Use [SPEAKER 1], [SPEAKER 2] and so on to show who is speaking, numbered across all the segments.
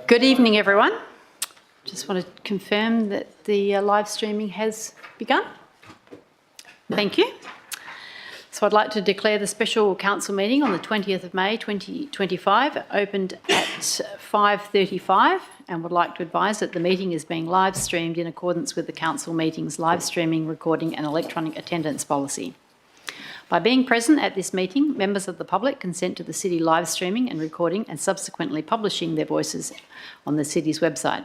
[SPEAKER 1] Good evening, everyone. Just want to confirm that the live streaming has begun. Thank you. So I'd like to declare the special council meeting on the 20th of May 2025 opened at 5:35 and would like to advise that the meeting is being live streamed in accordance with the council meeting's live streaming, recording and electronic attendance policy. By being present at this meeting, members of the public consent to the City live streaming and recording and subsequently publishing their voices on the City's website.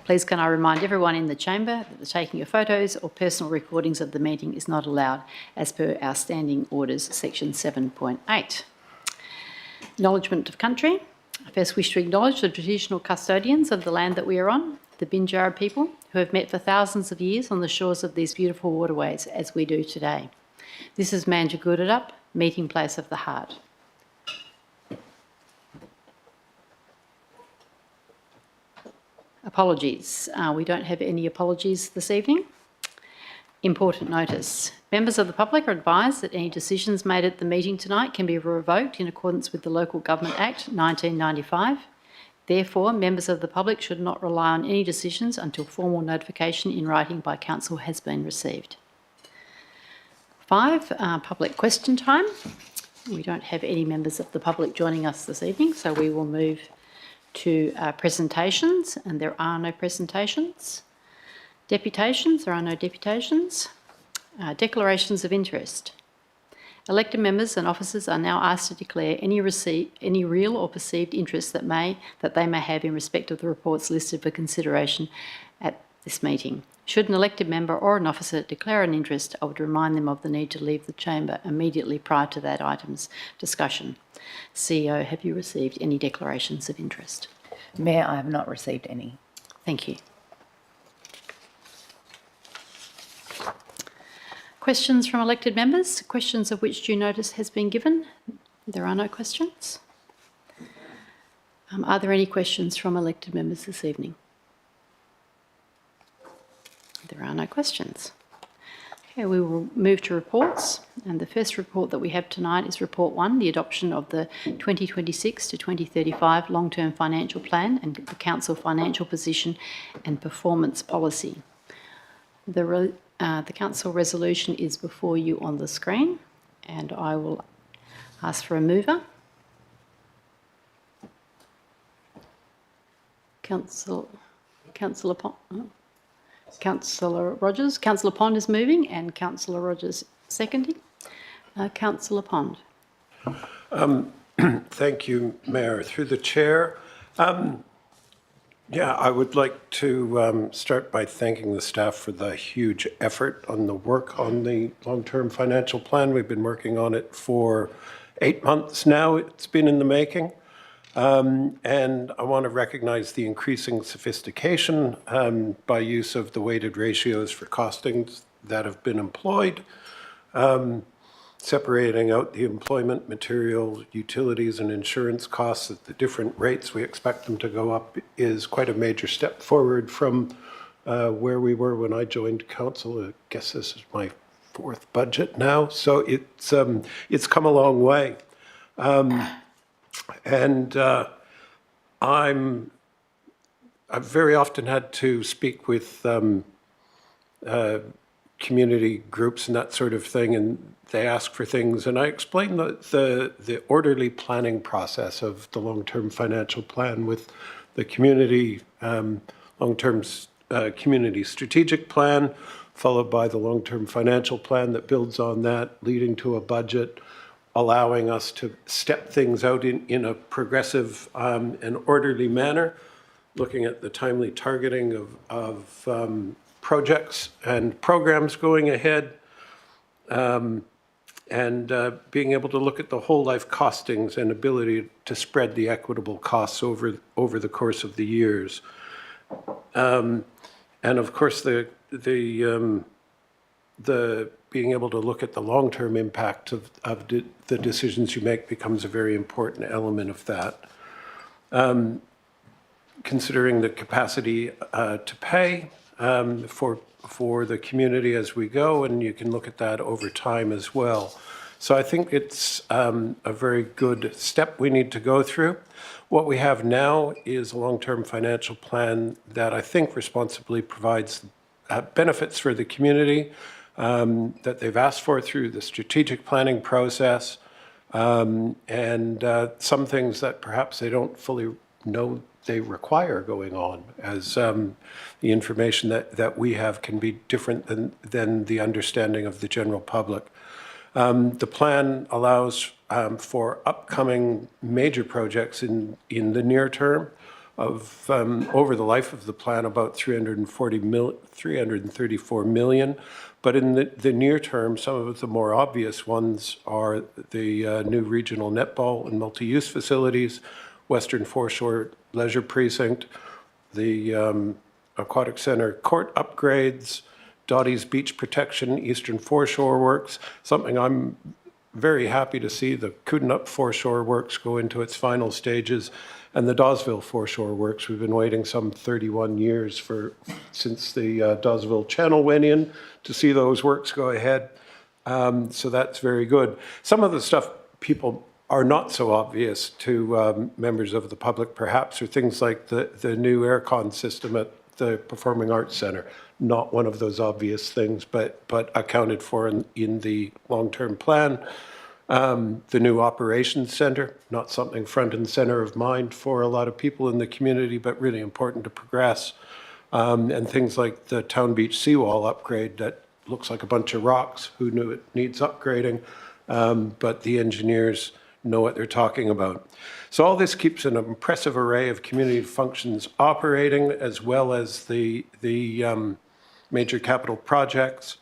[SPEAKER 1] Please can I remind everyone in the chamber that the taking of photos or personal recordings of the meeting is not allowed as per our standing orders section 7.8. Acknowledgement of country. I first wish to acknowledge the traditional custodians of the land that we are on, the Mandurah people, who have met for thousands of years on the shores of these beautiful waterways as we do today. This is Mandurah, meeting place of the heart. Apologies. We don't have any apologies this evening. Important notice. Members of the public are advised that any decisions made at the meeting tonight can be revoked in accordance with the Local Government Act 1995. Therefore, members of the public should not rely on any decisions until formal notification in writing by council has been received. 5, public question time. We don't have any members of the public joining us this evening, so we will move to presentations, and there are no presentations. Deputations, there are no deputations. Declarations of interest. Elected members and officers are now asked to declare any real or perceived interest that they may have in respect of the reports listed for consideration at this meeting. Should an elected member or an officer declare an interest, I would remind them of the need to leave the chamber immediately prior to that item's discussion. CEO, have you received any declarations of interest?
[SPEAKER 2] Mayor, I have not received any.
[SPEAKER 1] Thank you. Questions from elected members? Questions of which due notice has been given? There are no questions. Are there any questions from elected members this evening? There are no questions. Okay, we will move to reports, and the first report that we have tonight is Report 1, the adoption of the 2026 to 2035 Long-Term Financial Plan and the Council Financial Position and Performance Policy. The Council resolution is before you on the screen, and I will ask for a mover. Councillor Rogers. Councillor Pond is moving and Councillor Rogers seconding. Councillor Pond.
[SPEAKER 3] Thank you, Mayor. Through the chair. I would like to start by thanking the staff for the huge effort on the work on the long-term financial plan. We've been working on it for 8 months now. It's been in the making. And I want to recognize the increasing sophistication by use of the weighted ratios for costings that have been employed, separating out the employment, material, utilities, and insurance costs at the different rates we expect them to go up is quite a major step forward from where we were when I joined council. I guess this is my 4th budget now, so it's come a long way. I've very often had to speak with community groups and that sort of thing, and they ask for things, and I explain the orderly planning process of the long-term financial plan with the community long-term community strategic plan, followed by the long-term financial plan that builds on that, leading to a budget, allowing us to step things out in a progressive and orderly manner, looking at the timely targeting of projects and programs going ahead, and being able to look at the whole life costings and ability to spread the equitable costs over the course of the years. And of course, the being able to look at the long-term impact of the decisions you make becomes a very important element of that. Considering the capacity to pay for the community as we go, and you can look at that over time as well. So I think it's a very good step we need to go through. What we have now is a long-term financial plan that I think responsibly provides benefits for the community that they've asked for through the strategic planning process, and some things that perhaps they don't fully know they require going on, as the information that we have can be different than the understanding of the general public. The plan allows for upcoming major projects in the near term of over the life of the plan, about 334 million. But in the near term, some of the more obvious ones are the new regional netball and multi-use facilities, Western Foreshore Leisure Precinct, the Aquatic Center court upgrades, Dottie's Beach Protection, Eastern Foreshore Works, something I'm very happy to see the Koodanup Foreshore Works go into its final stages, and the Dawesville Foreshore Works. We've been waiting some 31 years since the Dawesville Channel went in to see those works go ahead. So that's very good. Some of the stuff people are not so obvious to members of the public, perhaps, are things like the new aircon system at the Performing Arts Center. Not one of those obvious things, but accounted for in the long-term plan. The new operations center, not something front and center of mind for a lot of people in the community, but really important to progress. And things like the Town Beach seawall upgrade that looks like a bunch of rocks. Who knew it needs upgrading? But the engineers know what they're talking about. So all this keeps an impressive array of community functions operating, as well as the major capital projects,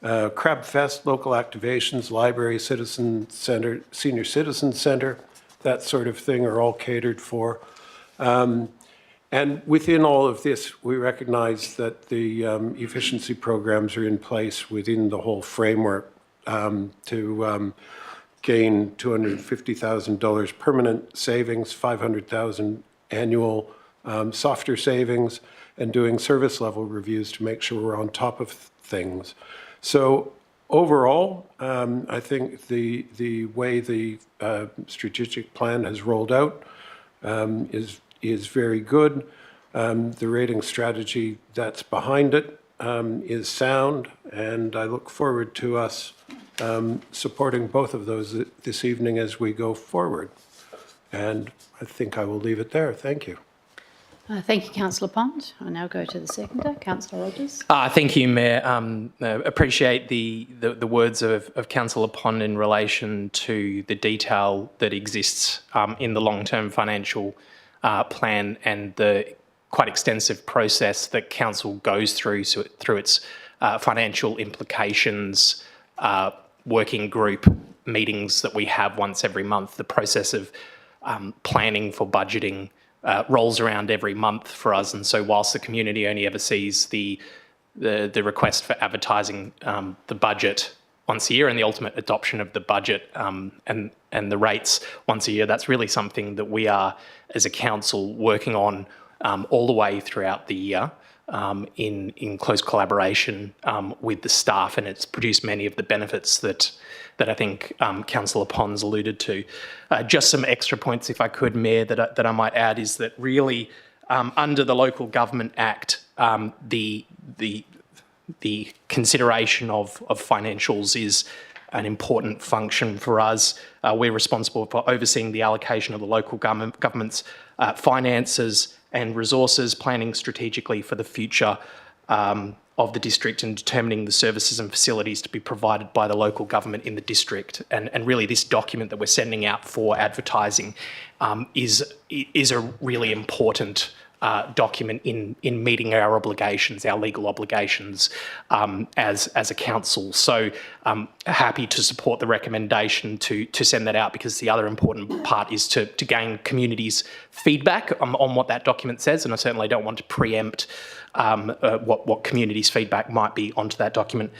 [SPEAKER 3] Crab Fest, local activations, library, citizen center, senior citizen center, that sort of thing are all catered for. And within all of this, we recognize that the efficiency programs are in place within the whole framework to gain $250,000 permanent savings, $500,000 annual softer savings, and doing service level reviews to make sure we're on top of things. So overall, I think the way the strategic plan has rolled out is very good. The rating strategy that's behind it is sound, and I look forward to us supporting both of those this evening as we go forward. And I think I will leave it there. Thank you.
[SPEAKER 1] Thank you, Councillor Pond. I now go to the seconder, Councillor Rogers.
[SPEAKER 4] Thank you, Mayor. Appreciate the words of Councillor Pond in relation to the detail that exists in the long-term financial plan and the quite extensive process that Council goes through its financial implications, working group meetings that we have once every month. The process of planning for budgeting rolls around every month for us, and so whilst the community only ever sees the request for advertising the budget once a year and the ultimate adoption of the budget and the rates once a year, that's really something that we are, as a council, working on all the way throughout the year in close collaboration with the staff, and it's produced many of the benefits that I think Councillor Pons alluded to. Just some extra points, if I could, Mayor, that I might add is that really under the Local Government Act, the consideration of financials is an important function for us. We're responsible for overseeing the allocation of the local government's finances and resources, planning strategically for the future of the district and determining the services and facilities to be provided by the local government in the district. And really this document that we're sending out for advertising is a really important document in meeting our obligations, our legal obligations as a council. So happy to support the recommendation to send that out, because the other important part is to gain community's feedback on what that document says, and I certainly don't want to preempt what community's feedback might be onto that document.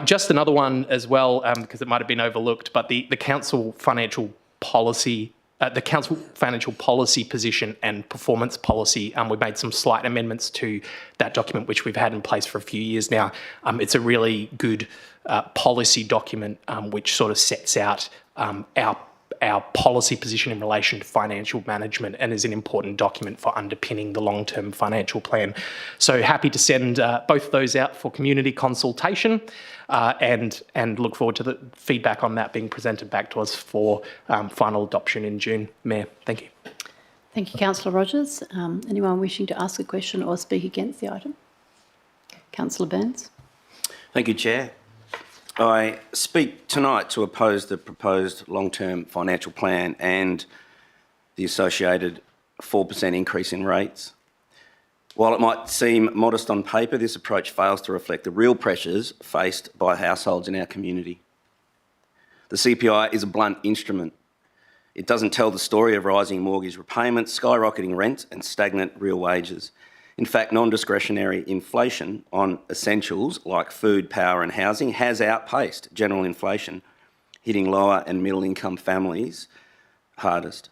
[SPEAKER 4] Just another one as well, because it might have been overlooked, but the council financial policy the council financial policy position and performance policy. We've made some slight amendments to that document, which we've had in place for a few years now. It's a really good policy document which sort of sets out our policy position in relation to financial management and is an important document for underpinning the long-term financial plan. So happy to send both of those out for community consultation and look forward to the feedback on that being presented back to us for final adoption in June. Mayor, thank you.
[SPEAKER 1] Thank you, Councillor Rogers. Anyone wishing to ask a question or speak against the item? Councillor Burns.
[SPEAKER 5] Thank you, Chair. I speak tonight to oppose the proposed long-term financial plan and the associated 4% increase in rates. While it might seem modest on paper, this approach fails to reflect the real pressures faced by households in our community. The CPI is a blunt instrument. It doesn't tell the story of rising mortgage repayments, skyrocketing rent and stagnant real wages. In fact, non-discretionary inflation on essentials like food, power and housing has outpaced general inflation, hitting lower and middle income families hardest.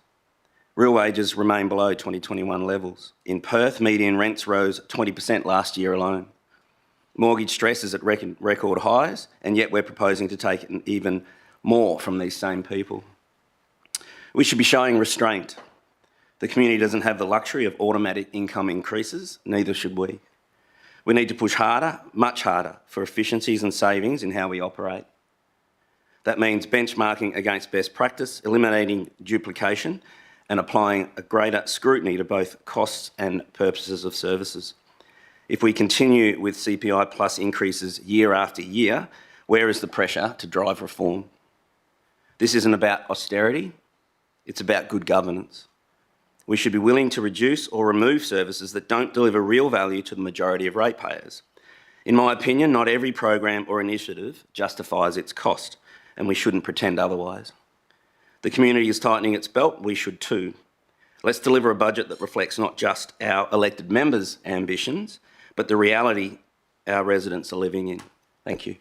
[SPEAKER 5] Real wages remain below 2021 levels. In Perth, median rents rose 20% last year alone. Mortgage stress is at record highs, and yet we're proposing to take even more from these same people. We should be showing restraint. The community doesn't have the luxury of automatic income increases, neither should we. We need to push harder, much harder, for efficiencies and savings in how we operate. That means benchmarking against best practice, eliminating duplication, and applying a greater scrutiny to both costs and purposes of services. If we continue with CPI plus increases year after year, where is the pressure to drive reform? This isn't about austerity, it's about good governance. We should be willing to reduce or remove services that don't deliver real value to the majority of ratepayers. In my opinion, not every program or initiative justifies its cost, and we shouldn't pretend otherwise. The community is tightening its belt, we should too. Let's deliver a budget that reflects not just our elected members' ambitions, but the reality our residents are living in. Thank you.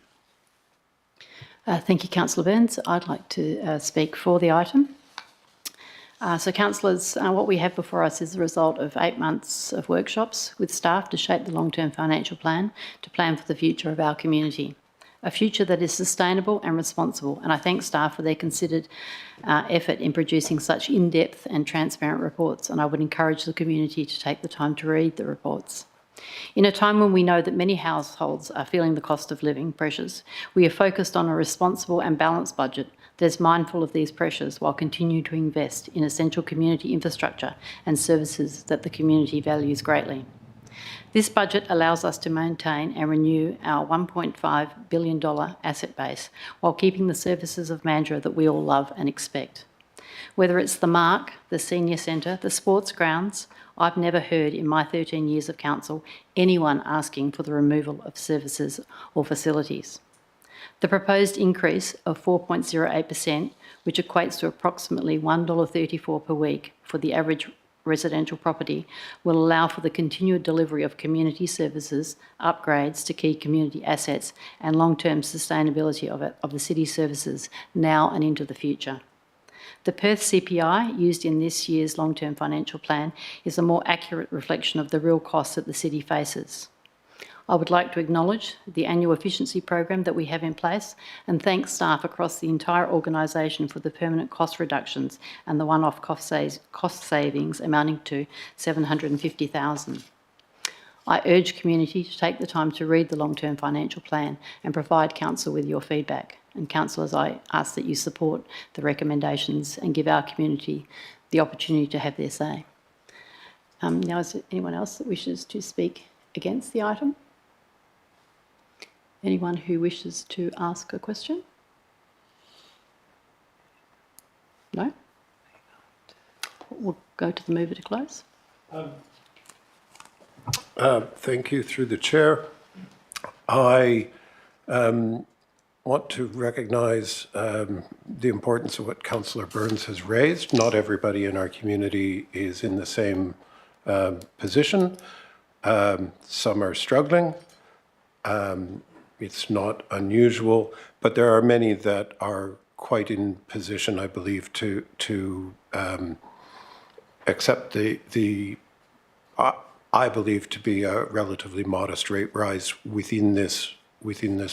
[SPEAKER 1] Thank you, Councillor Burns. I'd like to speak for the item. So, councillors, what we have before us is the result of 8 months of workshops with staff to shape the long-term financial plan, to plan for the future of our community, a future that is sustainable and responsible. And I thank staff for their considered effort in producing such in-depth and transparent reports, and I would encourage the community to take the time to read the reports. In a time when we know that many households are feeling the cost of living pressures, we are focused on a responsible and balanced budget that is mindful of these pressures while continuing to invest in essential community infrastructure and services that the community values greatly. This budget allows us to maintain and renew our $1.5 billion asset base while keeping the services of Mandurah that we all love and expect. Whether it's the Mark, the Senior Centre, the sports grounds, I've never heard in my 13 years of council anyone asking for the removal of services or facilities. The proposed increase of 4.08%, which equates to approximately $1.34 per week for the average residential property, will allow for the continued delivery of community services, upgrades to key community assets and long-term sustainability of the city services now and into the future. The Perth CPI used in this year's long-term financial plan is a more accurate reflection of the real costs that the city faces. I would like to acknowledge the annual efficiency program that we have in place and thank staff across the entire organisation for the permanent cost reductions and the one-off cost savings amounting to $750,000. I urge community to take the time to read the long-term financial plan and provide council with your feedback. And councillors, I ask that you support the recommendations and give our community the opportunity to have their say. Now, is there anyone else that wishes to speak against the item? Anyone who wishes to ask a question? No? We'll go to the mover to close.
[SPEAKER 3] Thank you, through the chair. I want to recognise the importance of what Councillor Burns has raised. Not everybody in our community is in the same position. Some are struggling. It's not unusual, but there are many that are quite in position, I believe, to accept the I believe to be a relatively modest rate rise within this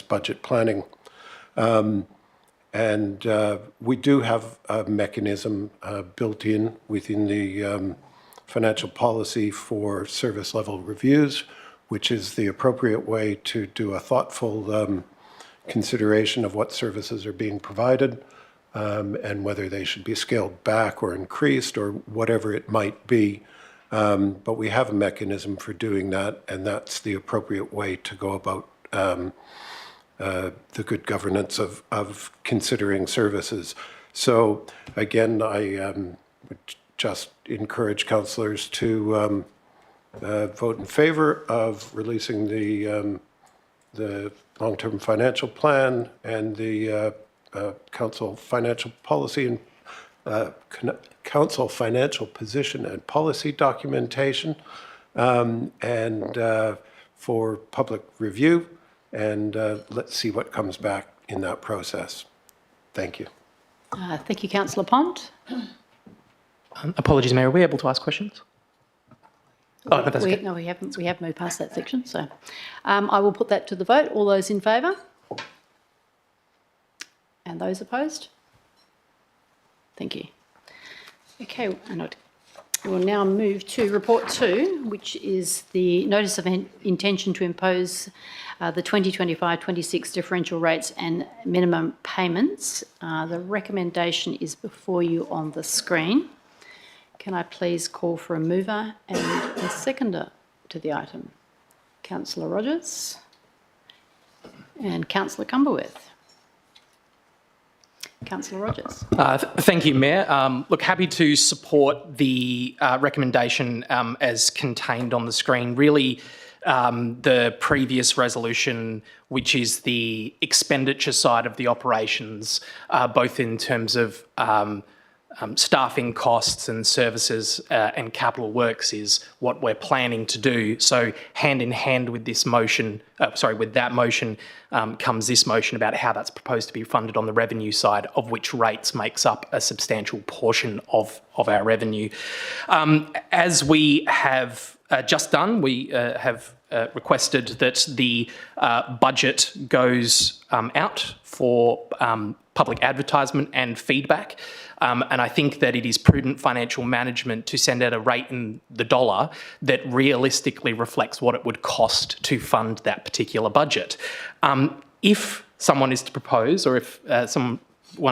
[SPEAKER 3] budget planning. And we do have a mechanism built in within the financial policy for service level reviews, which is the appropriate way to do a thoughtful consideration of what services are being provided and whether they should be scaled back or increased or whatever it might be. But we have a mechanism for doing that, and that's the appropriate way to go about the good governance of considering services. So again, I would just encourage councillors to vote in favour of releasing the long-term financial plan and the council financial policy and council financial position and policy documentation and for public review. And let's see what comes back in that process. Thank you.
[SPEAKER 1] Thank you, Councillor Pond.
[SPEAKER 4] Apologies, Mayor. Are we able to ask questions? Oh, no, that's okay.
[SPEAKER 1] No, we haven't. We have moved past that section. So I will put that to the vote. All those in favour? And those opposed? Thank you. Okay, and we will now move to report 2, which is the notice of intention to impose the 2025-26 differential rates and minimum payments. The recommendation is before you on the screen. Can I please call for a mover and a seconder to the item? Councillor Rogers and Councillor Cumberworth. Councillor Rogers.
[SPEAKER 4] Thank you, Mayor. Look, happy to support the recommendation as contained on the screen. Really, the previous resolution, which is the expenditure side of the operations, both in terms of staffing costs and services and capital works, is what we're planning to do. So hand in hand with this motion, with that motion comes this motion about how that's proposed to be funded on the revenue side, of which rates makes up a substantial portion of our revenue. As we have just done, we have requested that the budget goes out for public advertisement and feedback. And I think that it is prudent financial management to send out a rate in the dollar that realistically reflects what it would cost to fund that particular budget. If someone is to propose, or if someone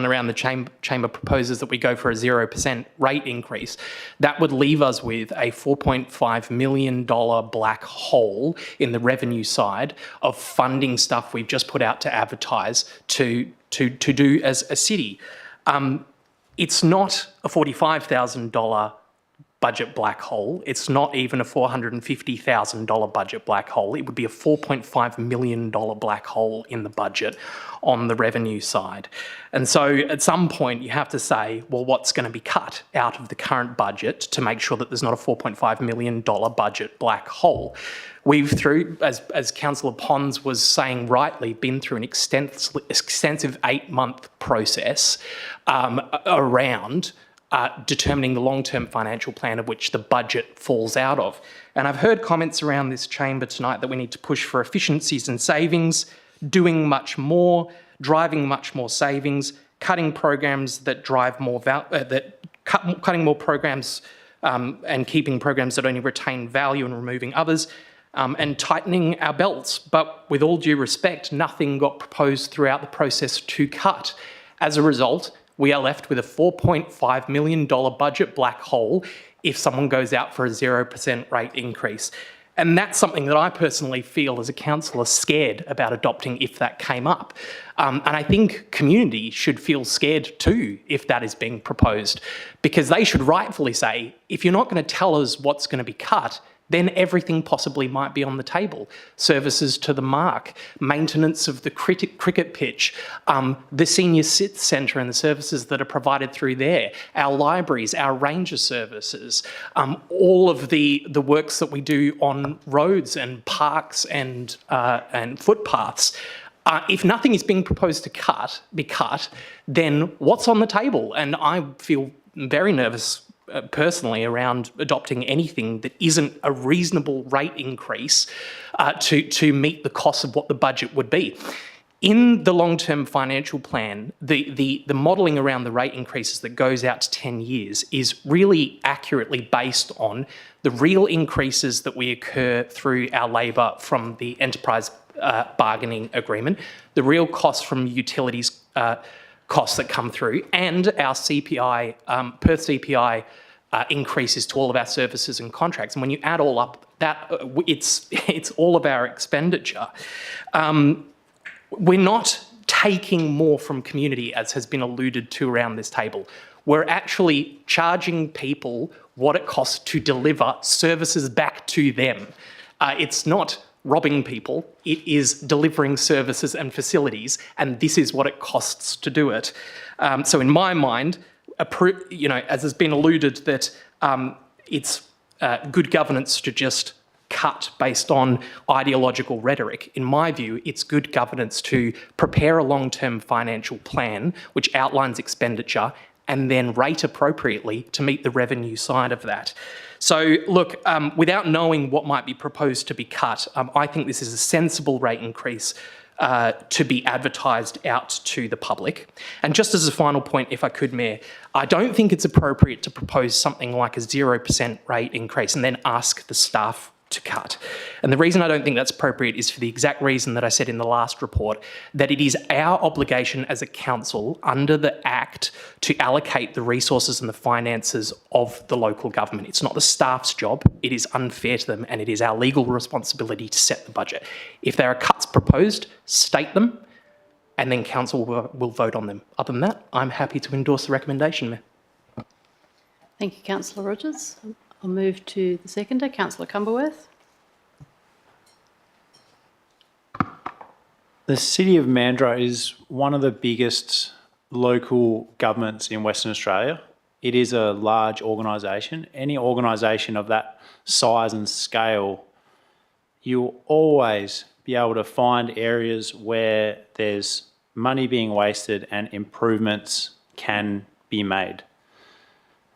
[SPEAKER 4] around the chamber proposes that we go for a 0% rate increase, that would leave us with a $4.5 million black hole in the revenue side of funding stuff we've just put out to advertise to do as a city. It's not a $45,000 budget black hole. It's not even a $450,000 budget black hole. It would be a $4.5 million black hole in the budget on the revenue side. And so at some point you have to say, well, what's going to be cut out of the current budget to make sure that there's not a $4.5 million budget black hole? We've, through, as Councillor Pons was saying rightly, been through an extensive 8-month process around determining the long-term financial plan of which the budget falls out of. And I've heard comments around this chamber tonight that we need to push for efficiencies and savings, doing much more, driving much more savings, cutting programs that drive more cutting more programs and keeping programs that only retain value and removing others, and tightening our belts. But with all due respect, nothing got proposed throughout the process to cut. As a result, we are left with a $4.5 million budget black hole if someone goes out for a 0% rate increase. And that's something that I personally feel as a councillor scared about adopting if that came up. And I think community should feel scared too if that is being proposed, because they should rightfully say, if you're not going to tell us what's going to be cut, then everything possibly might be on the table. Services to the mark, maintenance of the cricket pitch, the senior cits centre and the services that are provided through there, our libraries, our ranger services, all of the works that we do on roads and parks and footpaths. If nothing is being proposed to be cut, then what's on the table? And I feel very nervous personally around adopting anything that isn't a reasonable rate increase to meet the cost of what the budget would be. In the long-term financial plan, the modelling around the rate increases that goes out to 10 years is really accurately based on the real increases that we occur through our labour from the enterprise bargaining agreement, the real costs from utilities costs that come through, and our CPI, per CPI increases to all of our services and contracts. And when you add all up that, it's all of our expenditure. We're not taking more from community, as has been alluded to around this table. We're actually charging people what it costs to deliver services back to them. It's not robbing people, it is delivering services and facilities, and this is what it costs to do it. So in my mind, as has been alluded, that it's good governance to just cut based on ideological rhetoric. In my view, it's good governance to prepare a long-term financial plan which outlines expenditure and then rate appropriately to meet the revenue side of that. So look, without knowing what might be proposed to be cut, I think this is a sensible rate increase to be advertised out to the public. And just as a final point, if I could, Mayor, I don't think it's appropriate to propose something like a 0% rate increase and then ask the staff to cut. And the reason I don't think that's appropriate is for the exact reason that I said in the last report, that it is our obligation as a council under the Act to allocate the resources and the finances of the local government. It's not the staff's job, it is unfair to them, and it is our legal responsibility to set the budget. If there are cuts proposed, state them, and then council will vote on them. Other than that, I'm happy to endorse the recommendation, Mayor.
[SPEAKER 1] Thank you, Councillor Rogers. I'll move to the seconder, Councillor Cumberworth.
[SPEAKER 6] The City of Mandurah is one of the biggest local governments in Western Australia. It is a large organisation. Any organisation of that size and scale, you'll always be able to find areas where there's money being wasted and improvements can be made.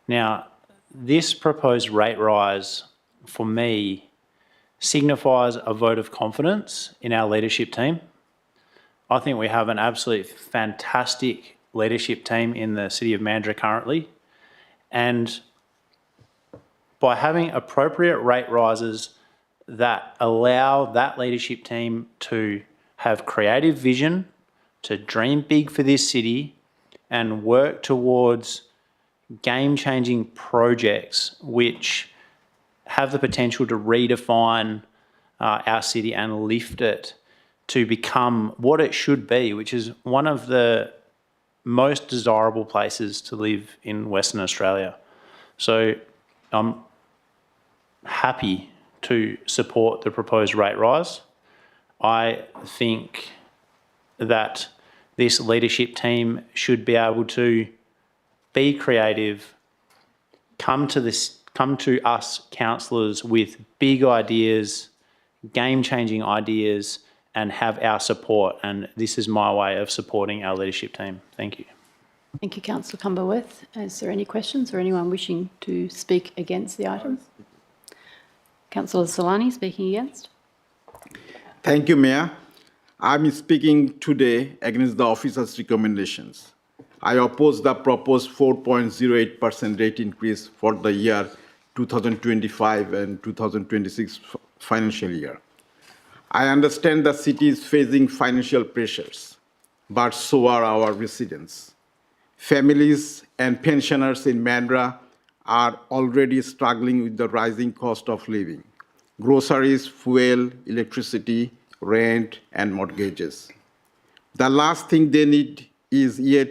[SPEAKER 6] Now, this proposed rate rise, for me, signifies a vote of confidence in our leadership team. I think we have an absolutely fantastic leadership team in the City of Mandurah currently. And by having appropriate rate rises that allow that leadership team to have creative vision, to dream big for this city and work towards game-changing projects which have the potential to redefine our city and lift it to become what it should be, which is one of the most desirable places to live in Western Australia. So I'm happy to support the proposed rate rise. I think that this leadership team should be able to be creative, come to us councillors with big ideas, game-changing ideas, and have our support. And this is my way of supporting our leadership team. Thank you.
[SPEAKER 1] Thank you, Councillor Cumberworth. Is there any questions or anyone wishing to speak against the item? Councillor Solani speaking against.
[SPEAKER 7] Thank you, Mayor. I'm speaking today against the officer's recommendations. I oppose the proposed 4.08% rate increase for the year 2025 and 2026 financial year. I understand the city is facing financial pressures, but so are our residents. Families and pensioners in Mandurah are already struggling with the rising cost of living, groceries, fuel, electricity, rent, and mortgages. The last thing they need is yet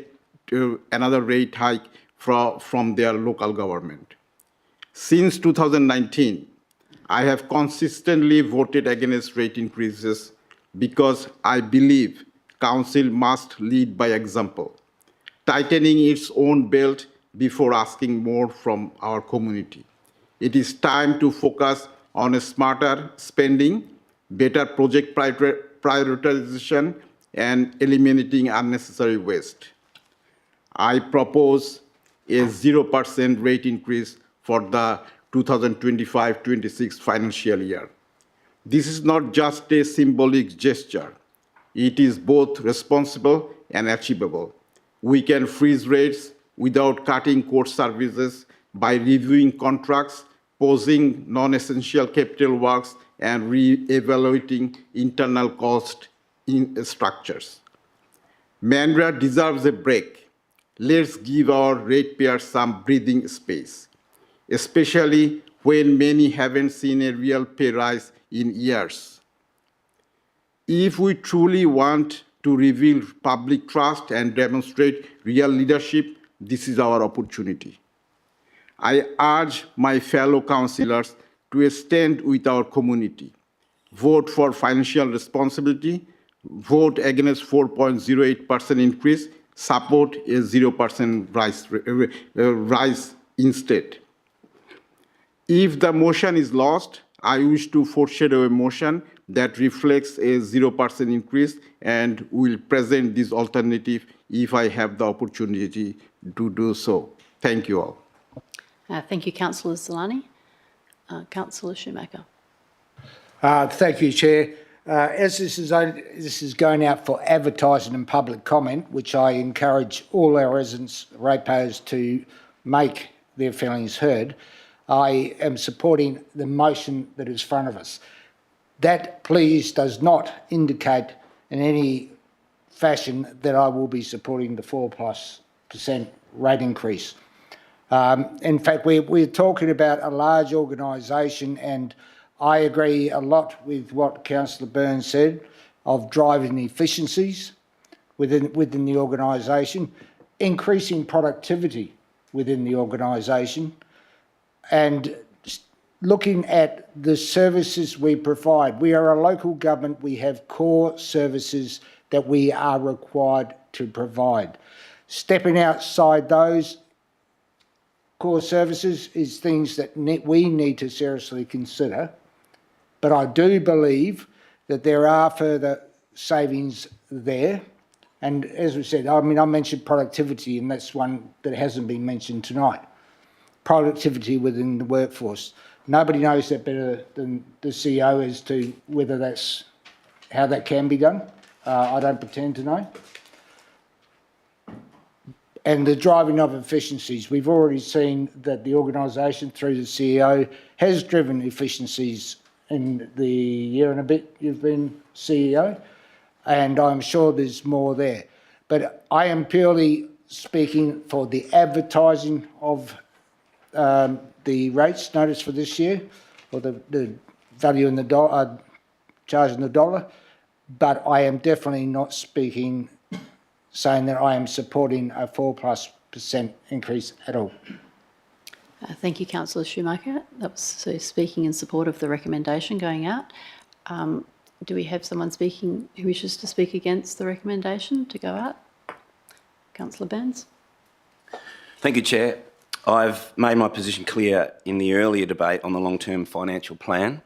[SPEAKER 7] another rate hike from their local government. Since 2019, I have consistently voted against rate increases because I believe council must lead by example, tightening its own belt before asking more from our community. It is time to focus on a smarter spending, better project prioritization, and eliminating unnecessary waste. I propose a 0% rate increase for the 2025-26 financial year. This is not just a symbolic gesture. It is both responsible and achievable. We can freeze rates without cutting core services by reviewing contracts, pausing non-essential capital works, and re-evaluating internal cost structures. Mandurah deserves a break. Let's give our ratepayers some breathing space, especially when many haven't seen a real pay rise in years. If we truly want to rebuild public trust and demonstrate real leadership, this is our opportunity. I urge my fellow councillors to stand with our community, vote for financial responsibility, vote against 4.08% increase, support a 0% rise instead. If the motion is lost, I wish to foreshadow a motion that reflects a 0% increase and will present this alternative if I have the opportunity to do so. Thank you all.
[SPEAKER 1] Thank you, Councillor Zolani. Councillor Schumacher.
[SPEAKER 8] Thank you, Chair. As this is going out for advertising and public comment, which I encourage all our residents, ratepayers, to make their feelings heard, I am supporting the motion that is in front of us. That, please, does not indicate in any fashion that I will be supporting the 4+% rate increase. In fact, we're talking about a large organisation, and I agree a lot with what Councillor Burns said of driving efficiencies within the organisation, increasing productivity within the organisation, and looking at the services we provide. We are a local government. We have core services that we are required to provide. Stepping outside those core services is things that we need to seriously consider. But I do believe that there are further savings there. And as we said, I mentioned productivity, and that's one that hasn't been mentioned tonight. Productivity within the workforce. Nobody knows that better than the CEO as to whether that's how that can be done. I don't pretend to know. And the driving of efficiencies. We've already seen that the organisation, through the CEO, has driven efficiencies in the year and a bit you've been CEO, and I'm sure there's more there. But I am purely speaking for the advertising of the rates notice for this year, or the value in the dollar, charge in the dollar, but I am definitely not saying that I am supporting a 4+% increase at all.
[SPEAKER 1] Thank you, Councillor Schumacher. That was speaking in support of the recommendation going out. Do we have someone speaking who wishes to speak against the recommendation to go out? Councillor Burns.
[SPEAKER 5] Thank you, Chair. I've made my position clear in the earlier debate on the long-term financial plan,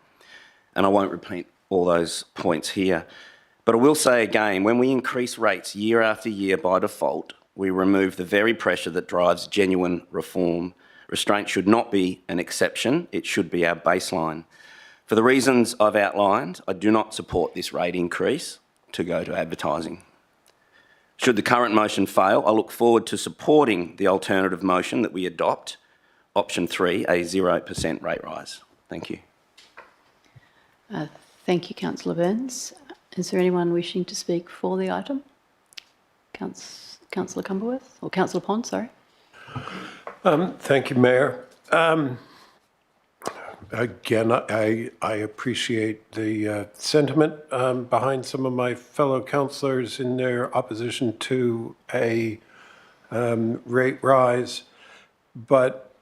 [SPEAKER 5] and I won't repeat all those points here. But I will say again, when we increase rates year after year by default, we remove the very pressure that drives genuine reform. Restraint should not be an exception, it should be our baseline. For the reasons I've outlined, I do not support this rate increase to go to advertising. Should the current motion fail, I look forward to supporting the alternative motion that we adopt, option 3, a 0% rate rise. Thank you.
[SPEAKER 1] Thank you, Councillor Burns. Is there anyone wishing to speak for the item? Councillor Cumberworth, or Councillor Pond, sorry.
[SPEAKER 3] Thank you, Mayor. Again, I appreciate the sentiment behind some of my fellow councillors in their opposition to a rate rise. But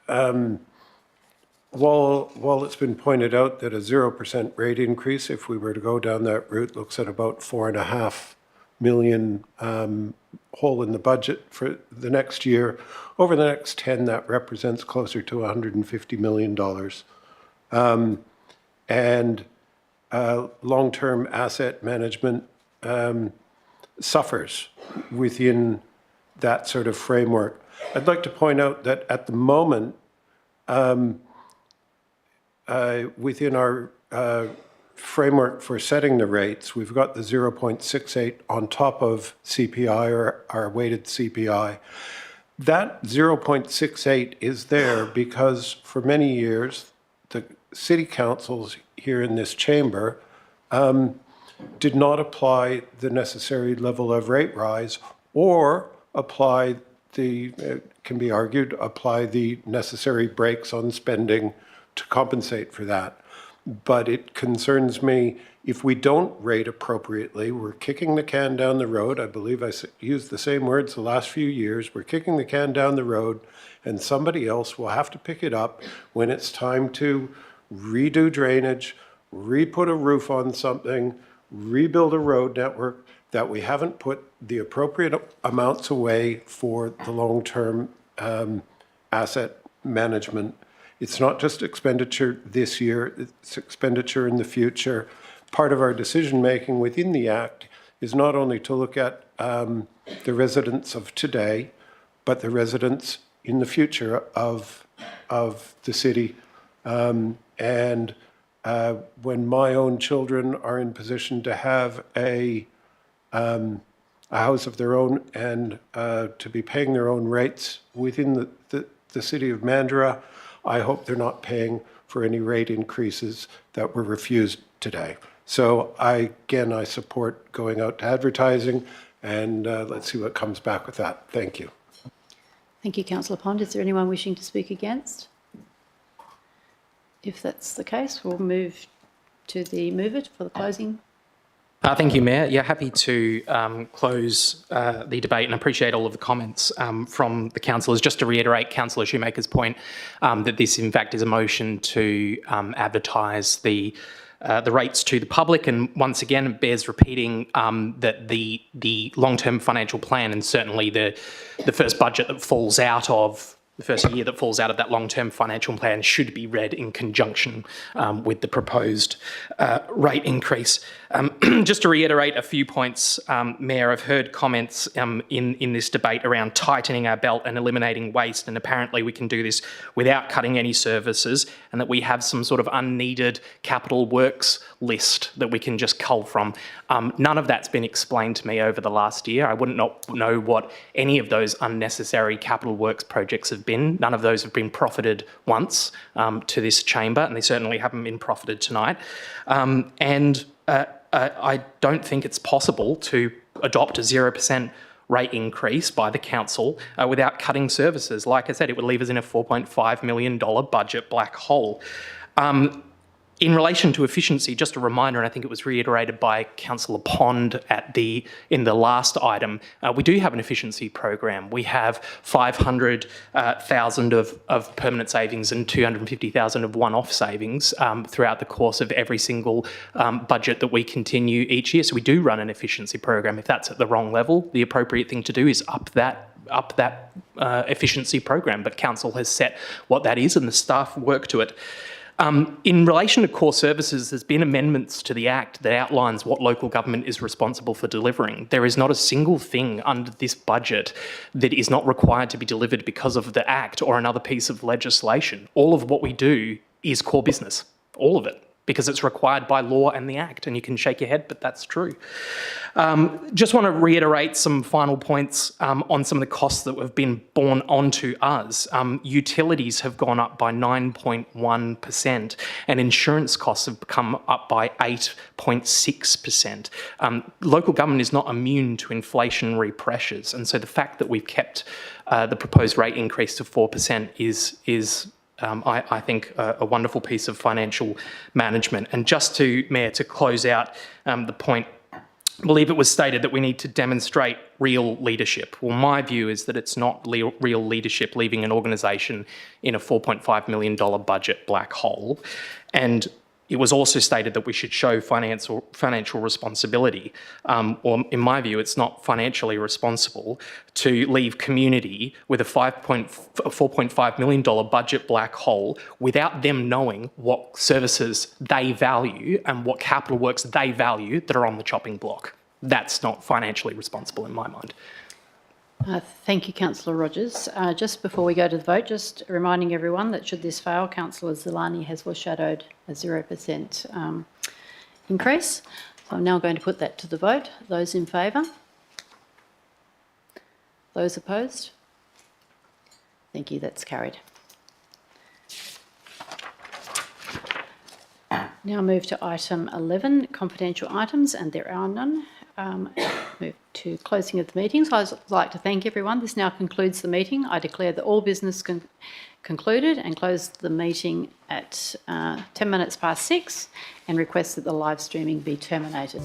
[SPEAKER 3] while it's been pointed out that a 0% rate increase, if we were to go down that route, looks at about $4.5 million hole in the budget for the next year. Over the next 10, that represents closer to $150 million. And long-term asset management suffers within that sort of framework. I'd like to point out that at the moment, within our framework for setting the rates, we've got the 0.68 on top of CPI or our weighted CPI. That 0.68 is there because for many years, the city councils here in this chamber did not apply the necessary level of rate rise or apply the, can be argued, apply the necessary brakes on spending to compensate for that. But it concerns me if we don't rate appropriately, we're kicking the can down the road. I believe I used the same words the last few years. We're kicking the can down the road and somebody else will have to pick it up when it's time to redo drainage, re-put a roof on something, rebuild a road network, that we haven't put the appropriate amounts away for the long-term asset management. It's not just expenditure this year, it's expenditure in the future. Part of our decision-making within the Act is not only to look at the residents of today, but the residents in the future of the city. When my own children are in position to have a house of their own and to be paying their own rates within the city of Mandurah, I hope they're not paying for any rate increases that were refused today. So I support going out to advertising, and let's see what comes back with that. Thank you.
[SPEAKER 1] Thank you, Councillor Pond. Is there anyone wishing to speak against? If that's the case, we'll move to the mover for the closing.
[SPEAKER 4] Thank you, Mayor. Yeah, happy to close the debate and appreciate all of the comments from the councillors. Just to reiterate Councillor Shoemaker's point that this, in fact, is a motion to advertise the rates to the public, and once again, it bears repeating that the long-term financial plan and certainly the first budget that falls out of the first year that falls out of that long-term financial plan should be read in conjunction with the proposed rate increase. Just to reiterate a few points, Mayor, I've heard comments in this debate around tightening our belt and eliminating waste, and apparently we can do this without cutting any services, and that we have some sort of unneeded capital works list that we can just cull from. None of that's been explained to me over the last year. I wouldn't know what any of those unnecessary capital works projects have been. None of those have been profited once to this chamber, and they certainly haven't been profited tonight. I don't think it's possible to adopt a 0% rate increase by the council without cutting services. Like I said, it would leave us in a $4.5 million budget black hole. In relation to efficiency, just a reminder, and I think it was reiterated by Councillor Pond in the last item, we do have an efficiency program. We have 500,000 of permanent savings and 250,000 of one-off savings throughout the course of every single budget that we continue each year. So we do run an efficiency program. If that's at the wrong level, the appropriate thing to do is up that efficiency program. But council has set what that is, and the staff work to it. In relation to core services, there's been amendments to the Act that outlines what local government is responsible for delivering. There is not a single thing under this budget that is not required to be delivered because of the Act or another piece of legislation. All of what we do is core business, all of it, because it's required by law and the Act, and you can shake your head, but that's true. Just want to reiterate some final points on some of the costs that have been borne onto us. Utilities have gone up by 9.1%, and insurance costs have come up by 8.6%. Local government is not immune to inflationary pressures, and so the fact that we've kept the proposed rate increase to 4% is I think, a wonderful piece of financial management. And just to, Mayor, to close out the point, I believe it was stated that we need to demonstrate real leadership. Well, my view is that it's not real leadership leaving an organisation in a $4.5 million budget black hole. And it was also stated that we should show financial responsibility. Or in my view, it's not financially responsible to leave community with a $4.5 million budget black hole without them knowing what services they value and what capital works they value that are on the chopping block. that's not financially responsible in my mind.
[SPEAKER 1] Thank you, Councillor Rogers. Just before we go to the vote, just reminding everyone that should this fail, Councillor Zilani has foreshadowed a 0% increase. So I'm now going to put that to the vote. Those in favour? Those opposed? Thank you, that's carried. Now move to item 11, confidential items, and there are none. Move to closing of the meeting. So I'd like to thank everyone. This now concludes the meeting. I declare that all business concluded and close the meeting at 10 minutes past 6 and request that the live streaming be terminated.